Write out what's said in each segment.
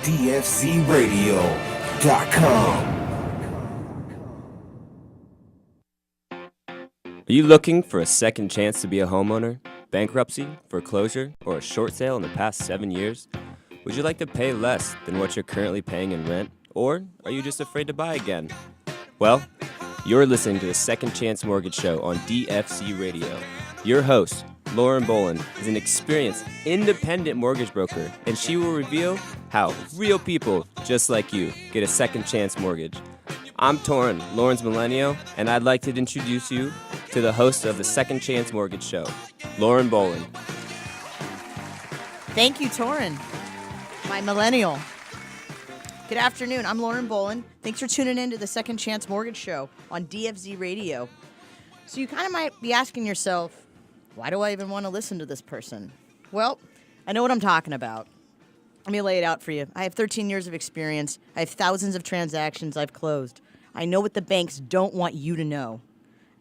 DFZRadio.com. Are you looking for a second chance to be a homeowner? Bankruptcy, foreclosure, or a short sale in the past 7 years? Would you like to pay less than what you're currently paying in rent? Or are you just afraid to buy again? Well, you're listening to the Second Chance Mortgage Show on DFC Radio. Your host, Lauren Boland, is an experienced, independent mortgage broker, and she will reveal how real people just like you get a second chance mortgage. I'm Torrin, Lauren's millennial, and I'd like to introduce you to the host of the Second Chance Mortgage Show, Lauren Boland. Thank you, Torrin, my millennial. Good afternoon. I'm Lauren Boland. Thanks for tuning in to the Second Chance Mortgage Show on DFZ Radio. So you kind of might be asking yourself, why do I even want to listen to this person? Well, I know what I'm talking about. Let me lay it out for you. I have 13 years of experience. I have thousands of transactions I've closed. I know what the banks don't want you to know.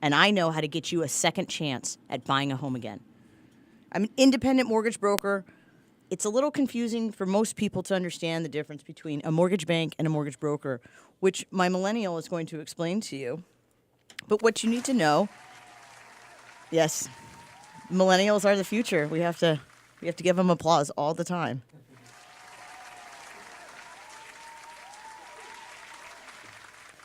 And I know how to get you a second chance at buying a home again. I'm an independent mortgage broker. It's a little confusing for most people to understand the difference between a mortgage bank and a mortgage broker, which my millennial is going to explain to you. But what you need to know, yes, millennials are the future. We have to give them applause all the time.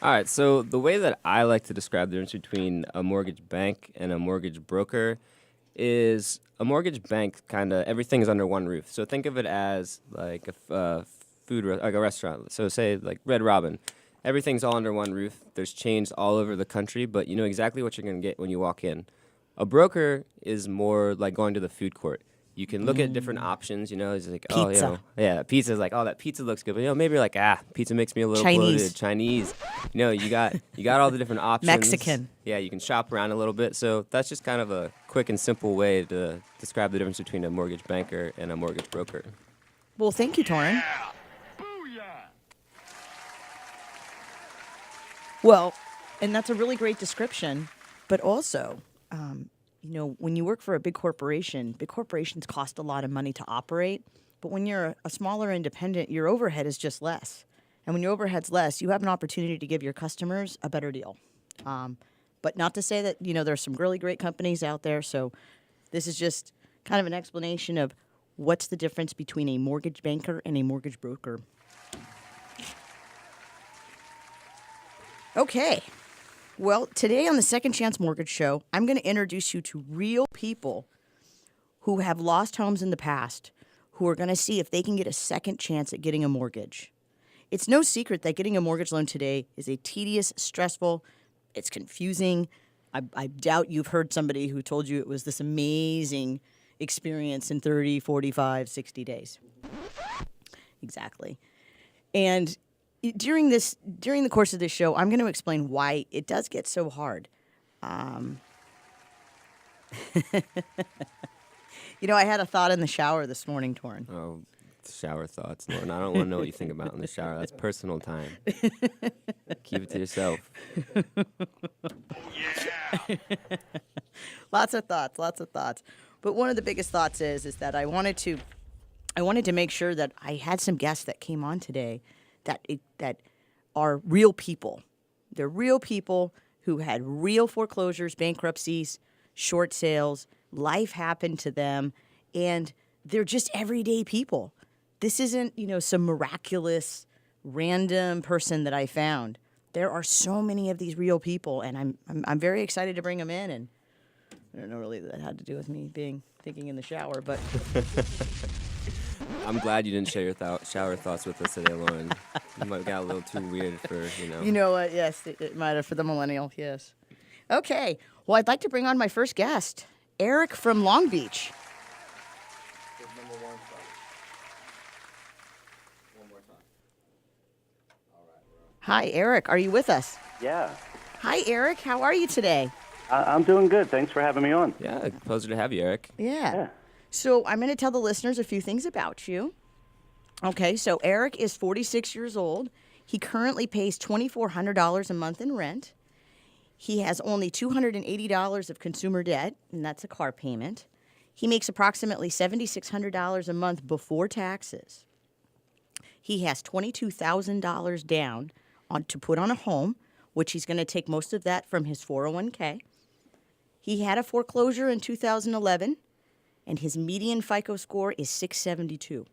All right, so the way that I like to describe the difference between a mortgage bank and a mortgage broker is a mortgage bank kind of everything's under one roof. So think of it as like a like a restaurant. So say like Red Robin. Everything's all under one roof. There's chains all over the country, but you know exactly what you're going to get when you walk in. A broker is more like going to the food court. You can look at different options, you know, it's like, Pizza. oh, you know, yeah, pizza's like, oh, that pizza looks good. But, you know, maybe you're like, pizza makes me a little bloated. Chinese. You know, you got all the different options. Mexican. Yeah, you can shop around a little bit. So that's just kind of a quick and simple way to describe the difference between a mortgage banker and a mortgage broker. Well, thank you, Torrin. Well, and that's a really great description. But also, you know, when you work for a big corporations cost a lot of money to operate. But when you're a smaller independent, your overhead is just less. And when your overhead's less, you have an opportunity to give your customers a better deal. But not to say that, you know, there's some really great companies out there. So this is just kind of an explanation of what's the difference between a mortgage banker and a mortgage broker. Okay. Well, today on the Second Chance Mortgage Show, I'm going to introduce you to real people who have lost homes in the past, who are going to see if they can get a second chance at getting a mortgage. It's no secret that getting a mortgage loan today is a tedious, stressful, it's confusing. I doubt you've heard somebody who told you it was this amazing experience in 30, 45, 60 days. Exactly. And during the course of this show, I'm going to explain why it does get so hard. You know, I had a thought in the shower this morning, Torrin. Oh, shower thoughts, Lauren. I don't want to know what you think about in the shower. That's personal time. Keep it to yourself. Yeah. Lots of thoughts. But one of the biggest thoughts is that I wanted to make sure that I had some guests that came on today that are real people. They're real people who had real foreclosures, bankruptcies, short sales. Life happened to them, and they're just everyday people. This isn't, you know, some miraculous, random person that I found. There are so many of these real people, and I'm very excited to bring them in. And I don't know really that had to do with me thinking in the shower, but I'm glad you didn't share your shower thoughts with us today, Lauren. You might have got a little too weird for, you know. You know what? Yes, it might have for the millennial, yes. Okay. Well, I'd like to bring on my first guest, Eric from Long Beach. Hi, Eric. Are you with us? Yeah. Hi, Eric. How are you today? I'm doing good. Thanks for having me on. Yeah, pleasure to have you, Eric. Yeah. So I'm going to tell the listeners a few things about you. Okay, so Eric is 46 years old. He currently pays $2,400 a month in rent. He has only $280 of consumer debt, and that's a car payment. He makes approximately $7,600 a month before taxes. He has $22,000 down to put on a home, which he's going to take most of that from his 401k. He had a foreclosure in 2011, and his median FICO score is 672.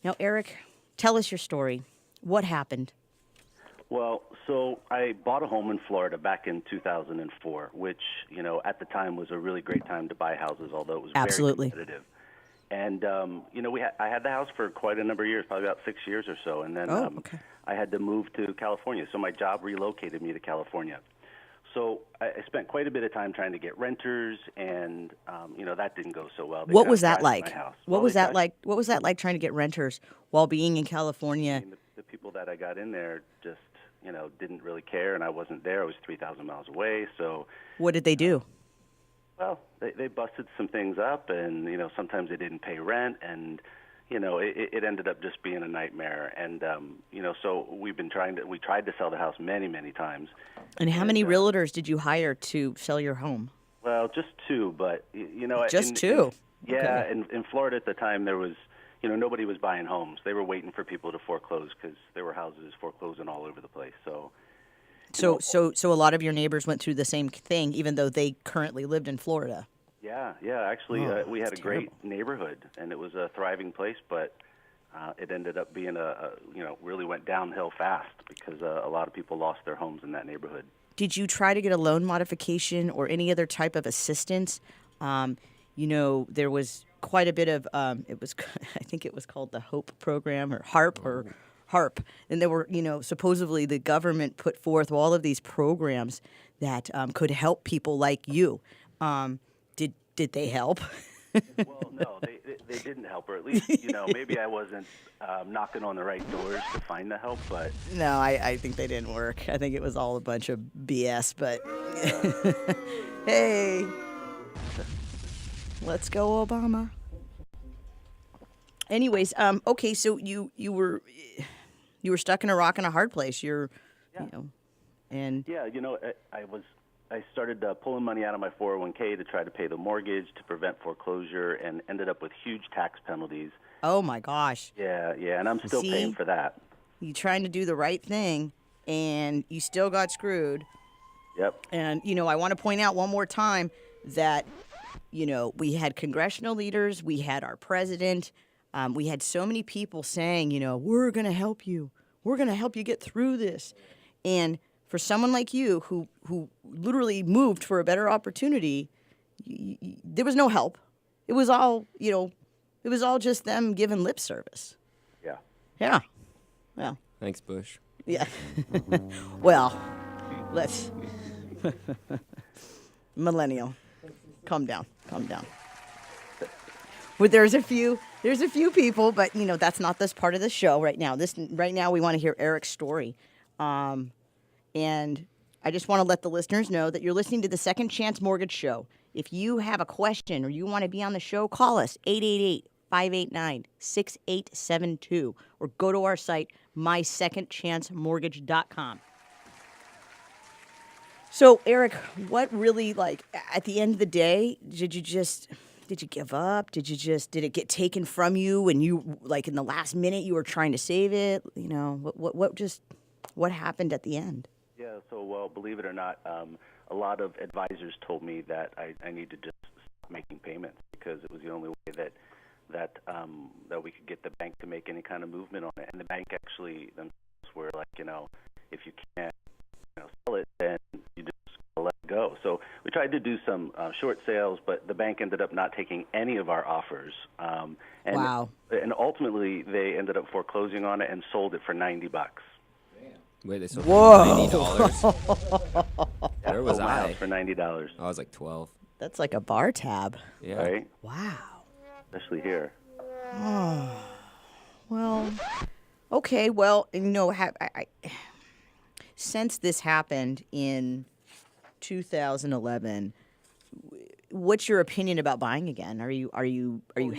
Now, Eric, tell us your story. What happened? Well, so I bought a home in Florida back in 2004, which, at the time was a really great time to buy houses, although it was Absolutely. very competitive. And, I had the house for quite a number of years, probably about 6 years or so. And then okay. I had to move to California. So my job relocated me to California. So I spent quite a bit of time trying to get renters, and, that didn't go so well. They What kinda was that trashed like? my house. What Well, was they that trashed- like? What was that like trying to get renters while being in California? The people that I got in there just, didn't really care, and I wasn't there. I was 3,000 miles away. So, What did they do? well, they busted some things up, and, sometimes they didn't pay rent, and, it ended up just being a nightmare. And, so we tried to sell the house many, many times. And how many realtors did you hire to sell your home? Well, just two, but, Just two? Yeah, Okay. in Florida at the time, there was, nobody was buying homes. They were waiting for people to foreclose because there were houses foreclosing all over the place. So, So a lot of your neighbors went through the same thing, even though they currently lived in Florida. yeah. Actually, we had a great neighborhood, and it was a thriving place, but it ended up being really went downhill fast because a lot of people lost their homes in that neighborhood. Did you try to get a loan modification or any other type of assistance? There was quite a bit of it was I think it was called the HOPE program or HARP, and there were supposedly the government put forth all of these programs that could help people like you. Did they help? Well, no, they didn't help, or at least maybe I wasn't knocking on the right doors to find the help, but. No, I think they didn't work. I think it was all a bunch of BS, but hey, let's go, Obama. Anyways, okay, so you were stuck in a rock and a hard place. And Yeah, I started pulling money out of my 401k to try to pay the mortgage to prevent foreclosure, and ended up with huge tax penalties. oh my gosh, Yeah, and I'm still See? paying for that. you trying to do the right thing, and you still got screwed. Yep. And, I want to point out one more time that, we had congressional leaders, we had our president, we had so many people saying, we're going to help you. We're going to help you get through this. And for someone like you who literally moved for a better opportunity, there was no help. It was all, it was all just them giving lip service. Yeah. Yeah. Well, Thanks, Bush. yeah. Well, let's. Millennial. Calm down. Well, there's a few people, but that's not this part of the show right now. Right now we want to hear Eric's story. And I just want to let the listeners know that you're listening to the Second Chance Mortgage Show. If you have a question or you want to be on the show, call us 888-589-6872 or go to our site, mysecondchancemortgage.com. So, Eric, what really, at the end of the day, did you give up? Did it get taken from you and you, in the last minute, you were trying to save it? What happened at the end? Yeah, so, well, believe it or not, a lot of advisors told me that I need to just stop making payments because it was the only way that we could get the bank to make any kind of movement on it. And the bank actually themselves were like, if you can't sell it, then you just let it go. So we tried to do some short sales, but the bank ended up not taking any of our offers. Wow. And ultimately, they ended up foreclosing on it and sold it for $90. Wait, they sold Whoa. $90? Where was Sold my I? house for $90, I was like 12. That's like a bar tab. Yeah. right? Wow. Especially here. Well, okay. Well, since this happened in 2011, what's your opinion about buying again? Are you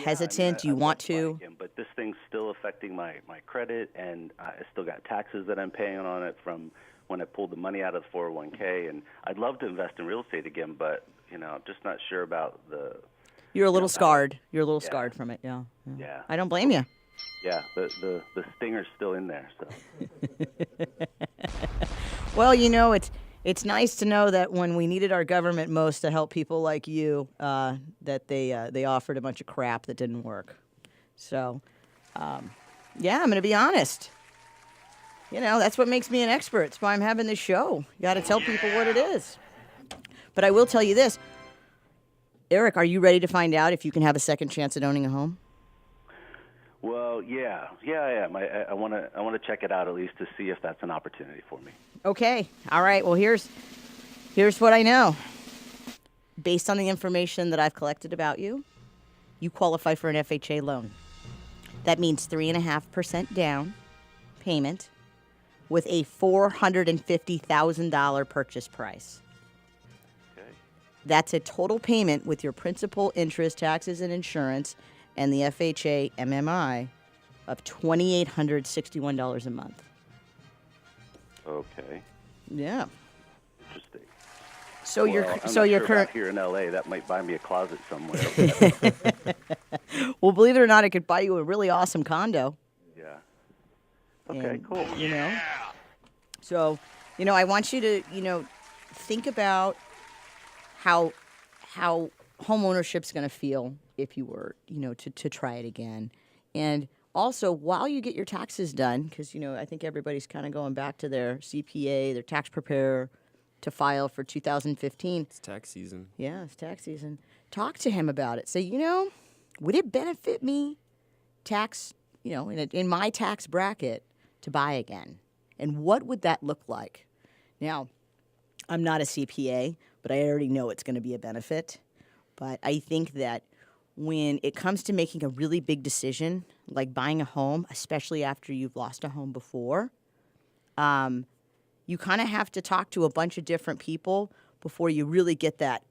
hesitant? Do you I want love buying to? again, but this thing's still affecting my credit, and I still got taxes that I'm paying on it from when I pulled the money out of the 401k. And I'd love to invest in real estate again, but I'm just not sure about the. You're a little scarred. You're a little scarred from it. Yeah. Yeah. I don't blame you. Yeah, the stinger's still in there. So Well, it's nice to know that when we needed our government most to help people like you, that they offered a bunch of crap that didn't work. So, yeah, I'm going to be honest. That's what makes me an expert. It's why I'm having this show. You got to tell people what it is. But I will tell you this. Eric, are you ready to find out if you can have a second chance at owning a home? well, yeah, I am. I want to check it out at least to see if that's an opportunity for me. Okay. All right. Well, here's what I know. Based on the information that I've collected about you, you qualify for an FHA loan. That means 3.5% down payment with a $450,000 purchase price. Okay. That's a total payment with your principal, interest, taxes, and insurance, and the FHA MMI of $2,861 a month. Okay. Yeah. Interesting. So Well, your I'm so not your sure current about here in LA, that might buy me a closet somewhere. well, believe it or not, it could buy you a really awesome condo. Yeah. Okay, And, cool. So, I want you to, think about how home ownership's going to feel if you were, to try it again. And also, while you get your taxes done, because, I think everybody's kind of going back to their CPA, their tax preparer, to file for 2015. It's tax season. Yeah, it's tax season. Talk to him about it. Say, would it benefit me in my tax bracket to buy again? And what would that look like? Now, I'm not a CPA, but I already know it's going to be a benefit. But I think that when it comes to making a really big decision, like buying a home, especially after you've lost a home before, you kind of have to talk to a bunch of different people before you really get that,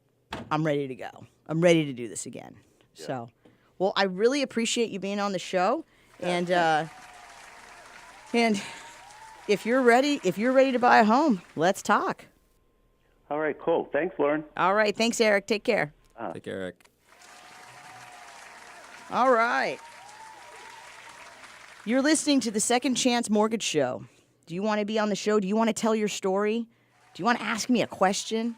I'm ready to go. I'm ready to do this again. Yeah. So, well, I really appreciate you being on the show. And if you're ready to buy a home, let's talk. All right, cool. Thanks, Lauren. All right. Thanks, Eric. Take care. Take care, Eric. All right. You're listening to the Second Chance Mortgage Show. Do you want to be on the show? Do you want to tell your story? Do you want to ask me a question?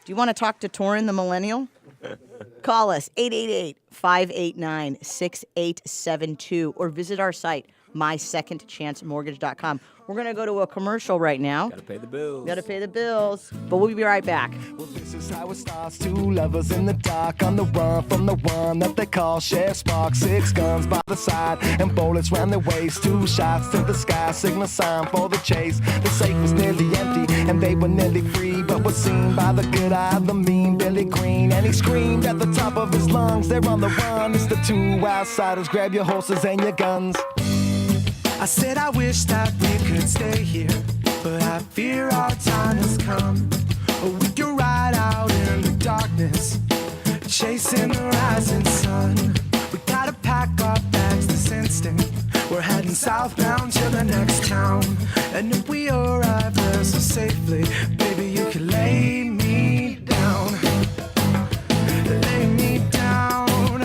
Do you want to talk to Torin the Millennial? Call us, 888-589-6872, or visit our site, mysecondchancemortgage.com. We're going to go to a commercial right now. Gotta pay the bills. Got to pay the bills, but we'll be right back. Well, this is how it starts. Two lovers in the dark on the run from the one that they call Chef Spark. 6 guns by the side and bullets round their waist. 2 shots to the sky, signal sign for the chase. The safe was nearly empty and they were nearly free, but was seen by the good eye of the mean Billy Green. And he screamed at the top of his lungs, they're on the run. It's the 2 outsiders, grab your horses and your guns. I said I wish that we could stay here, but I fear our time has come. We can ride out in the darkness, chasing the rising sun. We gotta pack our bags this instant. We're heading southbound to the next town. And if we arrive there so safely, baby, you can lay me down. Lay me down.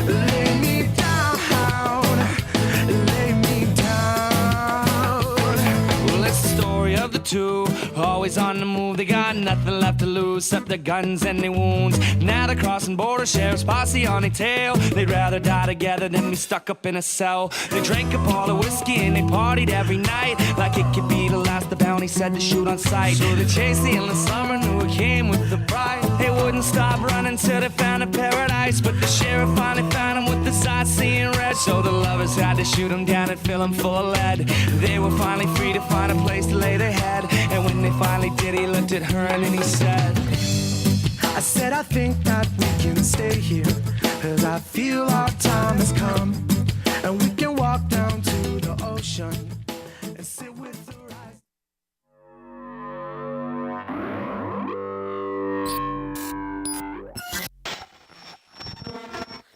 Lay me down. Lay me down. Well, it's the story of the two, always on the move. They got nothing left to lose except their guns and their wounds. Now they're crossing border, sheriff's posse on their tail. They'd rather die together than be stuck up in a cell. They drank up all the whiskey and they partied every night, like it could be the last. The bounty said to shoot on sight. So they chased the endless summer, knew it came with the bride. They wouldn't stop running till they found a paradise, but the sheriff finally found them with the sights seeing red. So the lovers had to shoot them down and fill them full of lead. They were finally free to find a place to lay their head. And when they finally did, he looked at her and then he said, I said I think that we can stay here, 'cause I feel our time has come. And we can walk down to the ocean and sit with the rise.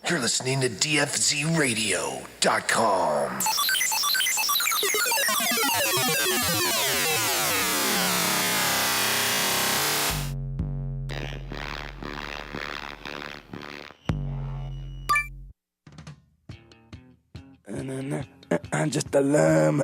You're listening to DFZRadio.com. I'm just a lum.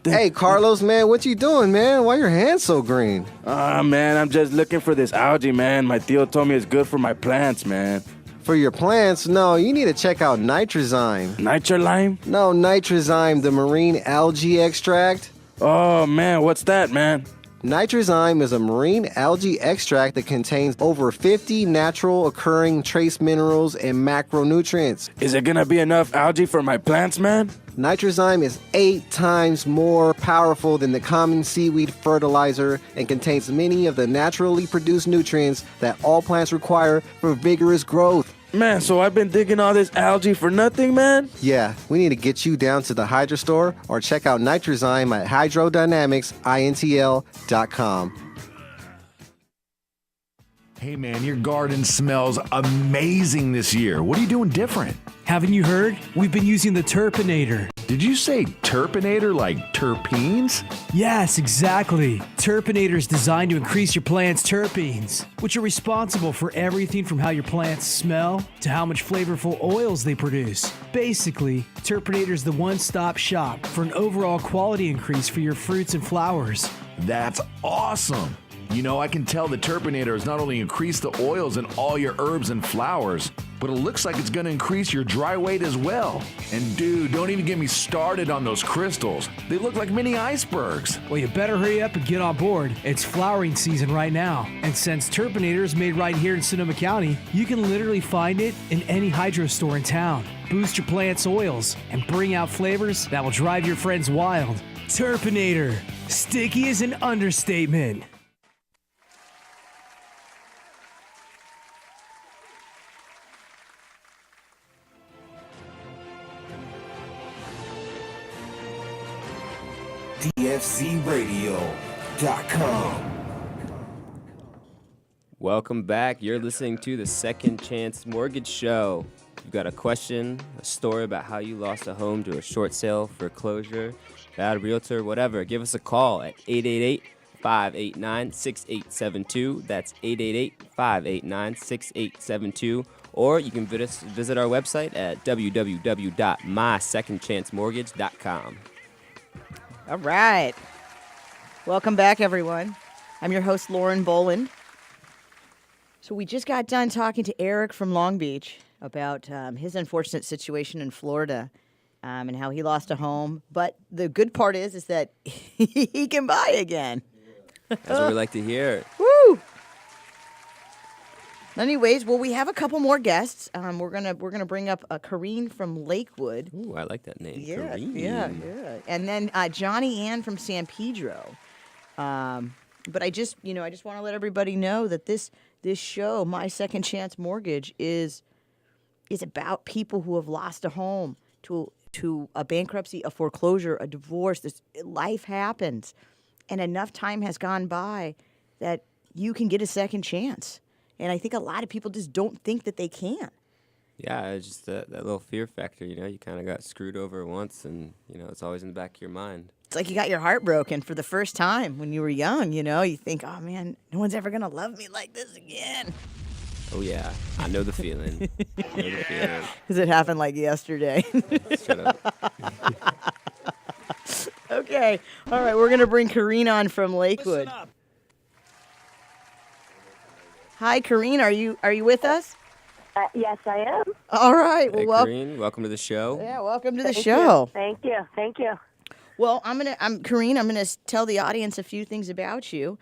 Hey, Carlos, man, what you doing, man? Why your hands so green? Man, I'm just looking for this algae, man. My tío told me it's good for my plants, man. For your plants? No, you need to check out Nitrozyme. Nitrolime? No, Nitrozyme, the marine algae extract. Oh, man, what's that, man? Nitrozyme is a marine algae extract that contains over 50 natural occurring trace minerals and macronutrients. Is it gonna be enough algae for my plants, man? Nitrozyme is 8 times more powerful than the common seaweed fertilizer and contains many of the naturally produced nutrients that all plants require for vigorous growth. Man, so I've been digging all this algae for nothing, man? Yeah, we need to get you down to the Hydro store or check out Nitrozyme at hydrodynamicsintl.com. Hey man, your garden smells amazing this year. What are you doing different? Haven't you heard? We've been using the Turpinator. Did you say Turpinator like terpenes? Yes, exactly. Turpinator is designed to increase your plant's terpenes, which are responsible for everything from how your plants smell to how much flavorful oils they produce. Basically, Turpinator is the one-stop shop for an overall quality increase for your fruits and flowers. That's awesome. You know, I can tell the Turpinator has not only increased the oils in all your herbs and flowers, but it looks like it's going to increase your dry weight as well. And dude, don't even get me started on those crystals. They look like mini icebergs. Well, you better hurry up and get on board. It's flowering season right now. And since Turpinator is made right here in Sonoma County, you can literally find it in any hydro store in town. Boost your plant's oils and bring out flavors that will drive your friends wild. Turpinator. Sticky is an understatement. DFZRadio.com. Welcome back. You're listening to the Second Chance Mortgage Show. You've got a question, a story about how you lost a home to a short sale, foreclosure, bad realtor, whatever. Give us a call at 888-589-6872. That's 888-589-6872. Or you can visit our website at www.mysecondchancemortgage.com. All right. Welcome back, everyone. I'm your host, Lauren Boland. So we just got done talking to Eric from Long Beach about his unfortunate situation in Florida and how he lost a home. But the good part is that he can buy again. That's what we like to hear. Woo! Anyways, well, we have a couple more guests. We're gonna bring up Kareen from Lakewood. Ooh, I like that name. Yeah, Kareen. yeah. And then Johnny Ann from San Pedro. But I just want to let everybody know that this show, My Second Chance Mortgage, is about people who have lost a home to a bankruptcy, a foreclosure, a divorce. Life happens, and enough time has gone by that you can get a second chance. And I think a lot of people just don't think that they can. Yeah, it's just that little fear factor, you know. You kind of got screwed over once, and, you know, it's always in the back of your mind. It's like you got your heart broken for the first time when you were young, you know. You think, oh, man, no one's ever going to love me like this again. Oh, yeah. I know the feeling. Because it happened like yesterday. Shut up. Okay. All right, we're going to bring Kareen on from Lakewood. Hi, Kareen. Are you with us? Yes, I am. All right. Hey, Well, Kareen, welcome to the show. yeah, welcome to the Thank show. you. Thank you. Thank you. Well, Kareen. I'm gonna tell the audience a few things about you.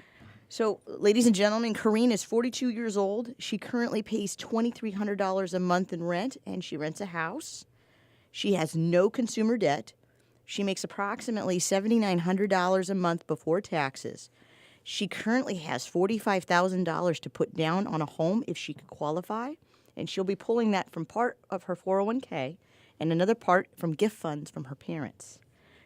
So, ladies and gentlemen, Kareen is 42 years old. She currently pays $2,300 a month in rent, and she rents a house. She has no consumer debt. She makes approximately $7,900 a month before taxes. She currently has $45,000 to put down on a home if she could qualify, and she'll be pulling that from part of her 401k and another part from gift funds from her parents.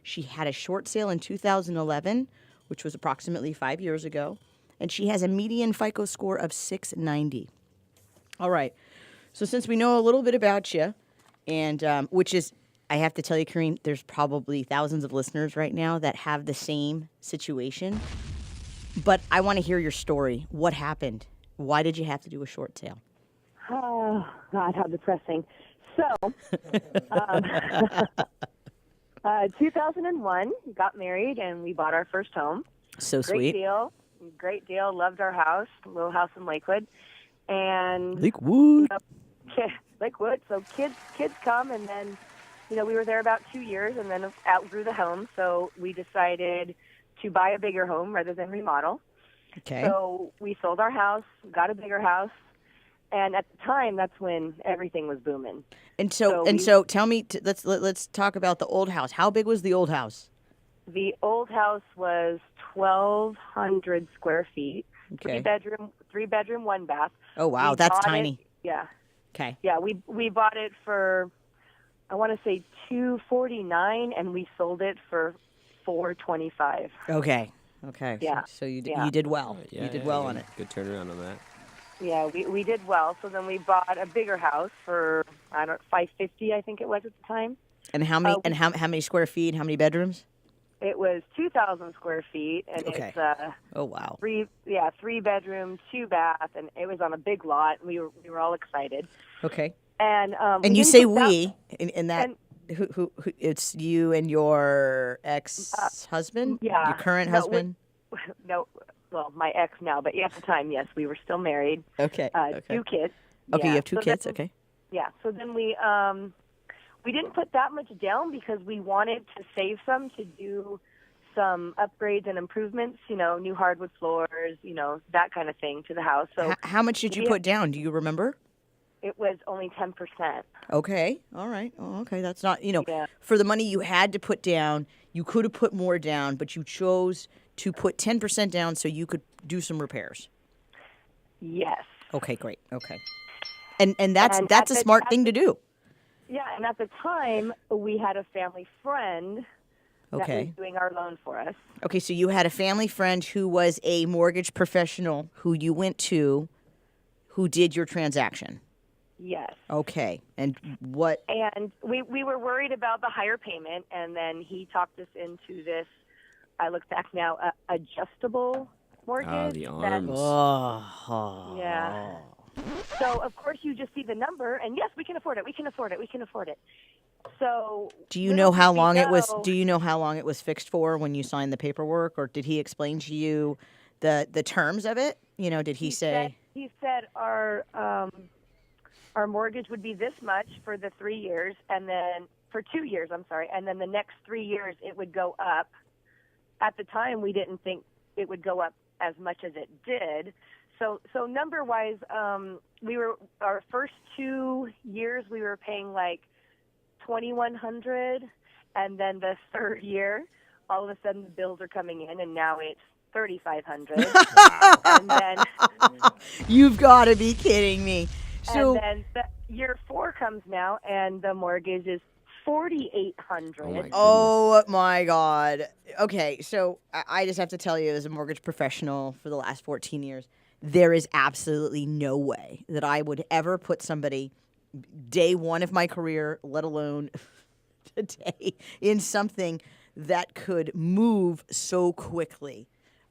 She had a short sale in 2011, which was approximately 5 years ago, and she has a median FICO score of 690. All right. So since we know a little bit about you, and which is, I have to tell you, Kareen, there's probably thousands of listeners right now that have the same situation. But I want to hear your story. What happened? Why did you have to do a short sale? Oh, God, how depressing. So, 2001, we got married and we bought our first home. So Great sweet. deal. Great deal. Loved our house, little house in Lakewood. And Lakewood. Lakewood. So kids come, and then, we were there about 2 years, and then outgrew the home. So we decided to buy a bigger home rather than remodel. Okay. So we sold our house, got a bigger house, and at the time, that's when everything was booming. And so tell me, let's talk about the old house. How big was the old house? The old house was 1,200 square feet. Okay. Three bedroom, one bath. Oh wow, We that's bought tiny. Yeah. Okay. Yeah, we bought it for, I want to say $249, and we sold it for $425. Okay. Yeah. So you Yeah. did well. Yeah, You did yeah, well yeah. on it. Good turnaround on that. Yeah, we did well. So then we bought a bigger house for $550, I think it was at the time. And how many how many square feet? How many bedrooms? It was 2,000 square feet, and Okay. it's Oh wow. three bedroom, two bath, and it was on a big lot. We were all excited. Okay. And And you didn't say put that- we in that who it's you and your ex-husband? yeah. Your current No, husband? No, well, my ex now, but at the time, yes, we were still married. Okay. Okay. 2 kids. Okay, Yeah. you have two So kids. then- Okay. Yeah. So then we didn't put that much down because we wanted to save some to do some upgrades and improvements. New hardwood floors. That kind of thing to the house. So How much did you we- put down? Do you remember? it was only 10%. Okay. All right. Oh, okay. That's not, Yeah. for the money you had to put down, you could have put more down, but you chose to put 10% down so you could do some repairs. Yes. Okay, great. Okay. And that's And that's at a the- smart at thing to do. Yeah, and at the time, we had a family friend that Okay. was doing our loan for us. Okay, so you had a family friend who was a mortgage professional who you went to who did your transaction. Yes. Okay. And what And we were worried about the higher payment, and then he talked us into this, I look back now, adjustable mortgage. Ah, the arms. Oh. Yeah. So, of course, you just see the number, and yes, we can afford it, we can afford it, we can afford it. So Do you little know how did we long it was? know- Do you know how long it was fixed for when you signed the paperwork, or did he explain to you the terms of it? Did he say? He said our mortgage would be this much for the 3 years, and then for 2 years, I'm sorry, and then the next 3 years it would go up. At the time, we didn't think it would go up as much as it did. So number wise, our first 2 years we were paying like $2,100, and then the third year, all of a sudden the bills are coming in, and now it's $3,500. And then You've got to be kidding me. So and then the year 4 comes now, and the mortgage is $4,800. Oh my God. Okay, so I just have to tell you, as a mortgage professional for the last 14 years, there is absolutely no way that I would ever put somebody day one of my career, let alone today, in something that could move so quickly.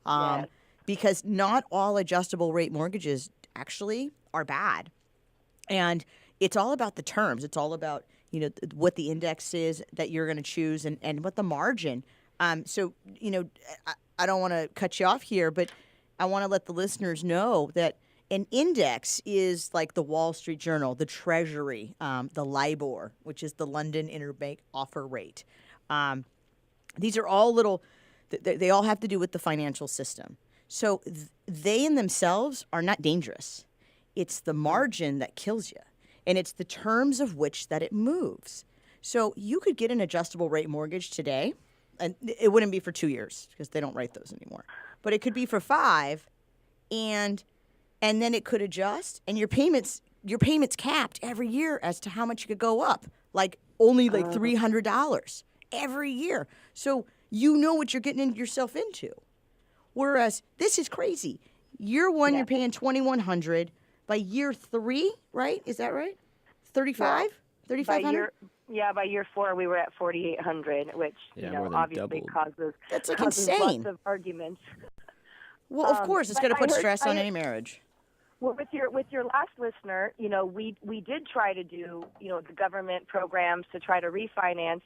Yes. Because not all adjustable rate mortgages actually are bad. And it's all about the terms. It's all about, what the index is that you're going to choose and what the margin. So, I don't want to cut you off here, but I want to let the listeners know that an index is like the Wall Street Journal, the Treasury, the LIBOR, which is the London Interbank Offer Rate. These are all little, they all have to do with the financial system. So they in themselves are not dangerous. It's the margin that kills you, and it's the terms of which that it moves. So you could get an adjustable rate mortgage today, and it wouldn't be for 2 years because they don't write those anymore. But it could be for 5, and then it could adjust, and your payments capped every year as to how much you could go up, like only like $300 every year. So you know what you're getting yourself into. Whereas this is crazy. Year 1, you're paying $2,100. By year 3, right? Is that right? 35? $3,500? By year 4 we were at $4,800, which more than obviously doubled. causes That's like causes insane. lots of arguments. Well, of course, it's but going to I put heard- stress I on heard- any marriage. Well, with your last listener, we did try to do, the government programs to try to refinance.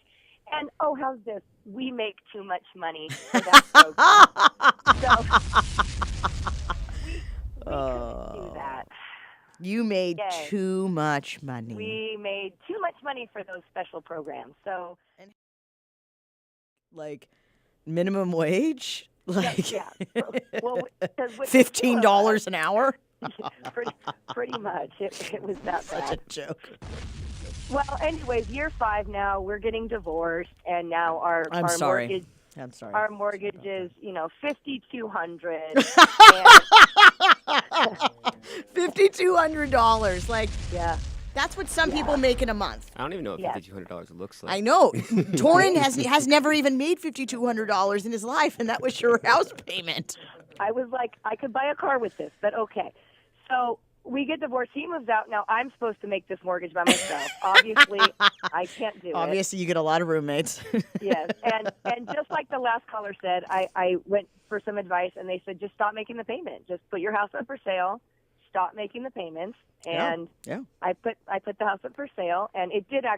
And, how's this? We make too much money for that program. So we couldn't do that. You made Yay. too much money. We made too much money for those special programs. So, Like minimum wage? Like yeah. Well, 'cause with $15 an hour? pretty much. It was that Such bad. a joke. Well, anyways, year 5 now. We're getting divorced, and now our sorry. mortgage. I'm sorry. Our mortgage is, $5,200. $5,200. Like, Yeah. that's what some people make in a month. I don't even know what Yeah. $5,200 looks like. I know. Torrin has never even made $5,200 in his life, and that was your house payment. I was like, I could buy a car with this, but okay. So we get divorced. He moves out. Now I'm supposed to make this mortgage by myself. Obviously, I can't do it. Obviously, you get a lot of roommates. Yes, and just like the last caller said, I went for some advice, and they said just stop making the payment. Just put your house up for sale. Stop making the payments, and Yeah. I put the house up for sale, and it did actually.